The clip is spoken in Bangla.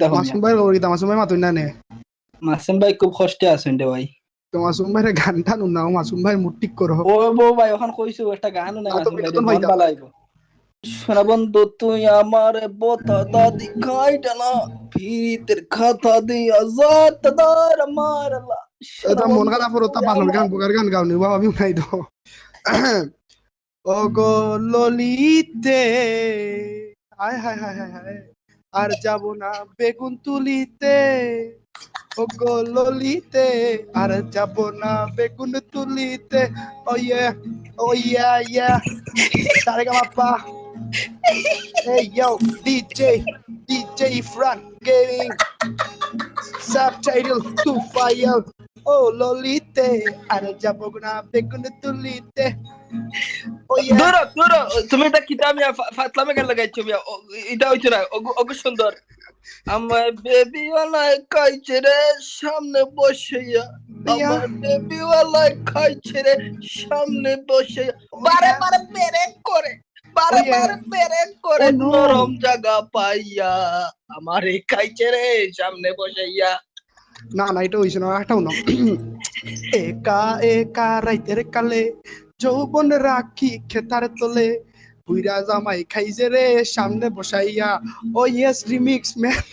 দেখো মিয়া, মাসুম ভাই ওই মাসুম ভাই মাতুই না নে মাসুম ভাই খুব কষ্টে আছেন রে ভাই। তো মাসুম ভাইয়ের গান টান নাও মাসুম ভাই মুড ঠিক করো ও বউ ভাই ওখান কইছো একটা গানও নাই তা তো মাসুম ভাই রে, বিনোদন মন পাইতাম না বালাইবো। শোনা বন্ধু তুই আমার বতা দাদি খাইটা না, ফিরিতের খাতা দিয়া যাত দার মারলা। শোনা তা মন বন্ধু খারাপ হলো তা তুই বাংলার গান আমার। বোকার গান গাও নি বাবা আমি নাই তো ও গো ললিতে হায় হায় হায় হায় হায় আর যাব না বেগুন তুলিতে ও গো ললিতে আর যাব না বেগুন তুলিতে ও ইয়া ইয়া সারেগা মাপ্পা hey yo DJ Frank Gaming subtitle to fire oh lolite আর যাব না বেগুন তুলিতে ও ইয়া দূর দূর, তুমি এটা কিতা মিয়া ফাতলামে গান লাগাইছো মিয়া, এটা হইছে না ওগো সুন্দর। আমার বেবি ওয়ালায় খাইছে রে সামনে বসেয়া, আমার বেবি ওয়ালায় খাইছে রে সামনে বসেয়া, বারে বারে পেরেক করে, বারে বারে পেরেক করে নরম জায়গা পাইয়া, আমারে খাইছে রে সামনে বসাইয়া। না না এটা হইছে না একটাও না একা একা রাইতের কালে যৌবন রাখি খেতার তলে বুইরা জামাই খাইছে রে সামনে বসাইয়া ও ইয়েস রিমিক্স ম্যান